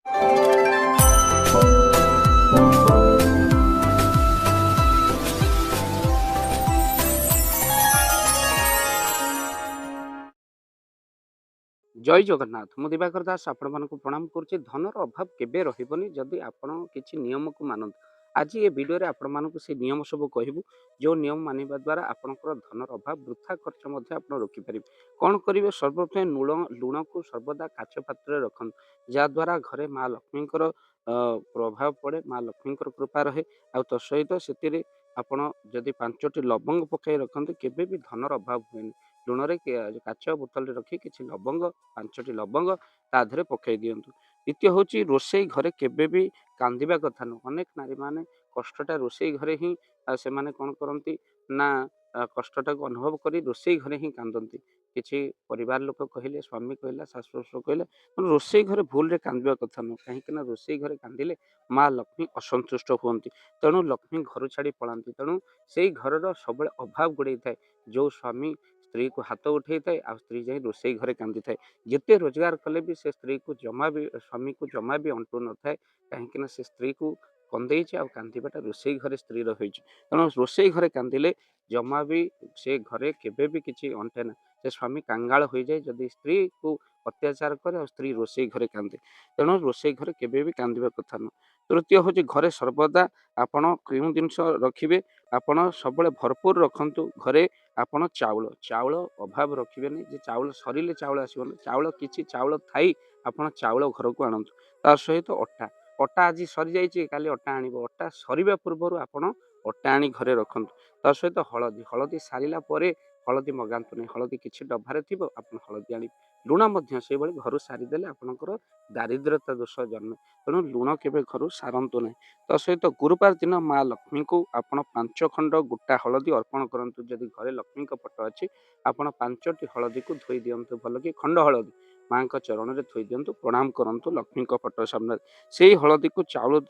जय जगन्नाथ मु दिवाकर दास आपण मानक प्रणाम करुच्ची। धनर अभाव केबे रहिबनी जदि आपण किछि नियम को मानत। आज ये वीडियो रे आपण मानक से नियम सब कहबू जो नियम मानिबा द्वारा आपनकर धनर अभाव वृथा खर्च मध्य आपण रोकी परिबे। कोन करिवे सर्वप्रथम लुण को सर्वदा काच पात्र रखन जा द्वारा घरे माँ लक्ष्मीकर प्रभाव पड़े, माँ लक्ष्मीकर कृपा रहे। आ तो सहित से आपण जदि 5टी लवंग पकाई रखते केबे भी धनर अभाव हुए। लुण रे काच बोतल रखी किसी लवंग 5टी लवंग ता देहरे पकई दिंतु। द्वितीय हूँ रोसई घरे केबे भी कांदिबा कथा नु। अनेक नारी माने कष्टटा रोसई घरे ही से माने कौन करती ना कष्टटा को अनुभव करी रोसई घरे ही कांदती। किसी परिवार लोक कहले, स्वामी कहला, शाशु शशुर कहले रोसई घरे भूल रे कांदिबा कथा नु। कहीं रोसई घरे कांदिले माँ लक्ष्मी असंतुष्ट हुअंती, तेणु लक्ष्मी घर छाड़ी पलांती। तेणु से घर सब अभाव गुड़े थाए। जो स्वामी स्त्री को हाथ उठे थाए आ स्त्री जाए रोसई घरे कांदी थाए। जिते रोजगार कले भी से स्त्री को जमा भी स्वामी को जमा भी अंटू न थाए। कहीं से स्त्री को कंदे कांदीबाटा रोसई घरे स्त्री रही। तेणु रोसई घरे कांदिले जमा भी से घरे केबे भी किसी अंटे ना। से स्वामी कांगाल हो जाए जदि स्त्री को अत्याचार करे और स्त्री रोसई घरे कांदे। तेणु रोसई घरे केबे भी कांदिबा कथा न। तृतीय हूँ घरे सर्वदा आपण क्यों जिनस रखिए आपण सब भरपूर रखु घरे। आपण चाउल चाउल अभाव रखिए जे चाउल सरिले चाउल आसबन। चाउल किछि चाउल थाई आपण चाउल घर को आणतु। तार सहित अटा अटा आज सरी जाइए काली अटा आण। अटा सरिबा पूर्व आपण अटा आनी घरे रखु। तार सहित हलदी हलदी सारिला परे हलदी मगातु नहीं। हलदी किसी डबारे थी आप हलदी आनी। लुण से घर सारीदे आपंकर दारिद्रता दोष जन्म। तेणु लुण के घर सारंतु नहीं। तो सहित गुरुवार दिन माँ लक्ष्मी को आप 5 खंड गोटा हलदी अर्पण करूँ। जदि घरे लक्ष्मी फोटो अच्छी आप 5टी हलदी को धोई दिंतु। भल कि खंड हलदी माँ चरण में थोई दिंतु। प्रणाम करूँ लक्ष्मी फोटो सामने। से हलदी को चाउल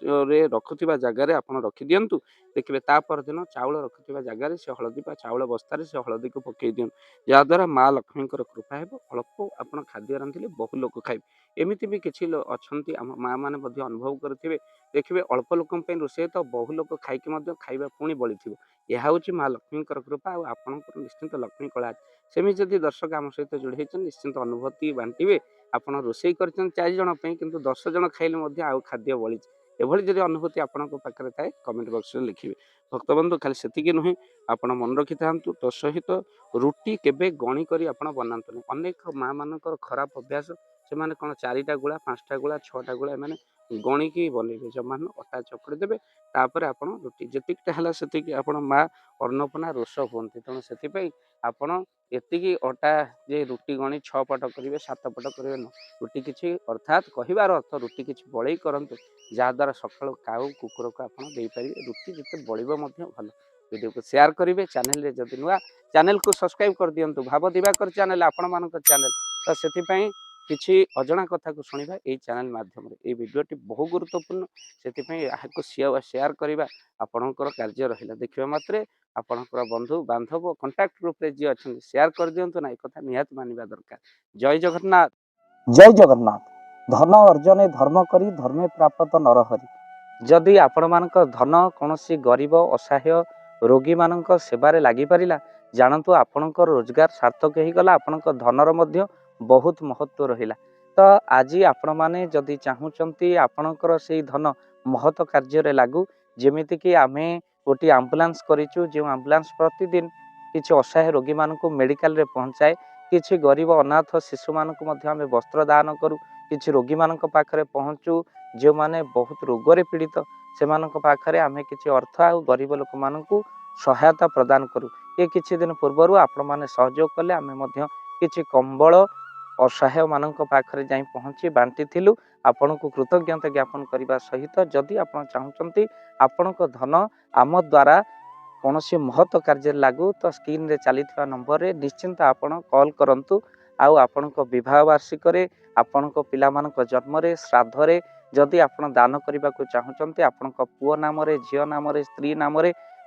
रखुवा जगार आप रखी दिंतु। देखिए तापर दिन चाउल रखुवा जगार से हलदी चाउल बस्तार से हलदी को पकई दिंतु। जहाद्वारा माँ लक्ष्मी कृपा है। अल्प आप खाद्य रांधिले बहु लोक खाइबे। एमती भी किसी अच्छा माँ मैंने अनुभव करेंगे। देखिए अल्प लोक रोषे तो बहु लोक खाइकी खाଇବା पुणी बड़ी थी। यह हूँ माँ लक्ष्मी कृपा। आपंकर निश्चिंत लक्ष्मी कला सेमी जदि दर्शक आम सहित जोड़ी निश्चिंत अनुभूति बांटे। आप रोषे कर 4 जन किंतु 10 जन खाइले आउ खाद्य बड़ी। एभली जदि अनुभूति आपन पाखे थाए कमेंट बॉक्स में लिखिए। भक्तबंधु खाली सेतिकी नुहे आप मन रखि था। तो सहित रुटी केबे गणी करी आप बनातु। अनेक माँ मानकर खराब अभ्यास से माने कौन 4टा गुला 5टा गुला 6टा गुला मैंने गणिकी बनइबे। जमा अटा चकड़ी देवे तापर आप रुटी जितिकटा है से आप माँ अन्नपूर्णा रोष हमें। तेणु से आपड़ एति अटा जे रुटी गणी 6 पट करेंगे 7 पट करेंगे न रुटी किसी अर्थात कहबार अर्थ रुटी किसी बड़े करूँ जहाद्वारा सका काऊ कुकुर को आपरे। रुटी जिते बड़ो भल। वीडियो को शेयर करेंगे। चैनल जदि नुआ चैनल को सब्सक्राइब कर दिंतु। भाव दिवाकर चैनल आपण मान चैनल तो से किसी अजणा कथा को शुणा यही चैनल माध्यम ये वीडियोटी बहु गुरुत्वपूर्ण। से शेयर करवा आपणकर कार्य रहा। देखा मात्रे आपणकर बंधु बांधव कंटाक्ट ग्रुप जी अच्छा शेयर कर दिंतु ना। एक निहाती मानवा दरकार। जय जगन्नाथ। जय जगन्नाथ। धन अर्जने धर्म करी धर्मे प्राप्त नरहरि। जदि आपण मानक धन कौन गरीब असहाय रोगी मान सेवारे लगी पारा जानतु आपणकर रोजगार सार्थक हो गला। आपणक धनर मध्य बहुत महत्व रहिला। तो आज आपण माने जदि चाहूँगी आपणकर से धन महत कार्य लागू। जेमिति कि आमे गोटे आम्बुलांस करिचु जो आम्बुलांस प्रतिदिन किसी असहाय रोगी मान मेडिकल रे पहुँचाए। किसी गरीब अनाथ शिशु मान आमे वस्त्र दान करूँ। किसी रोगी मान पाखरे पहुँचू जो माने बहुत रोगरे पीड़ित से पाखरे आमे किसी अर्थ आ गरीब लोक मान सहायता प्रदान करूँ। ये किछि दिन पूर्व आपण माने सहयोग कले आमे मध्य किछि कंबल असहाय मान पाखरे जाई पहुँची बांटी थिलु। आपण को कृतज्ञता ज्ञापन करने सहित जदि आप चाहूँगी आपण धन आम द्वारा कौन महत्व कार्य लागू तो स्क्रीन रे चली नंबर रे निश्चिंत आपण कॉल करंतु। आउ आपण विवाह वार्षिक आपण पिला जन्म श्राद्ध रे जदि आपण दान करने को चाहूँगी आपण पुओ नाम झील नाम स्त्री नाम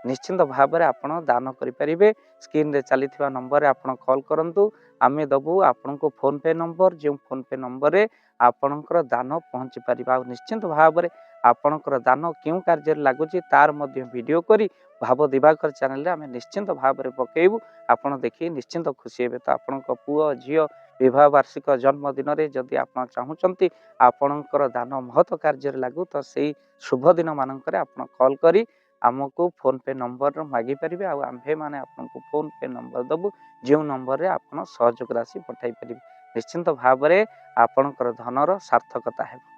निश्चिंत भाव में आपण दान करें। स्क्रीन रे चली नंबर रे आपण कॉल करंतु। आमे दबू आपण को फोन पे नंबर जो फोन पे नंबर रे ଆପଣଙ୍କର ଦାନ ପହଞ୍ଚି ପାରିବ। ଆଉ ନିଶ୍ଚିନ୍ତ ଭାବରେ ଆପଣଙ୍କର ଦାନ କେଉଁ କାର୍ଯ୍ୟରେ ଲାଗୁଛି ତାର ମଧ୍ୟ ଭିଡ଼ିଓ କରି ଭାବ ଦିବାକର ଚ୍ୟାନେଲରେ ଆମେ ନିଶ୍ଚିନ୍ତ ଭାବରେ ପକାଇବୁ। ଆପଣ ଦେଖି ନିଶ୍ଚିନ୍ତ ଖୁସି ହେବେ। ତ ଆପଣଙ୍କ ପୁଅ ଝିଅ ବିବାହ ବାର୍ଷିକ ଜନ୍ମଦିନରେ ଯଦି ଆପଣ ଚାହୁଁଛନ୍ତି ଆପଣଙ୍କର ଦାନ ମହତ କାର୍ଯ୍ୟରେ ଲାଗୁ, ତ ସେଇ ଶୁଭ ଦିନ ମାନଙ୍କରେ ଆପଣ କଲ୍ କରି ଆମକୁ ଫୋନ୍ ପେ ନମ୍ବର ମାଗିପାରିବେ। ଆଉ ଆମ୍ଭେମାନେ ଆପଣଙ୍କୁ ଫୋନ୍ ପେ ନମ୍ବର ଦେବୁ, ଯେଉଁ ନମ୍ବରରେ ଆପଣ ସହଯୋଗ ରାଶି ପଠାଇ ପାରିବେ। ନିଶ୍ଚିନ୍ତ ଭାବରେ ଆପଣଙ୍କର ଧନର ସାର୍ଥକତା ହେବ।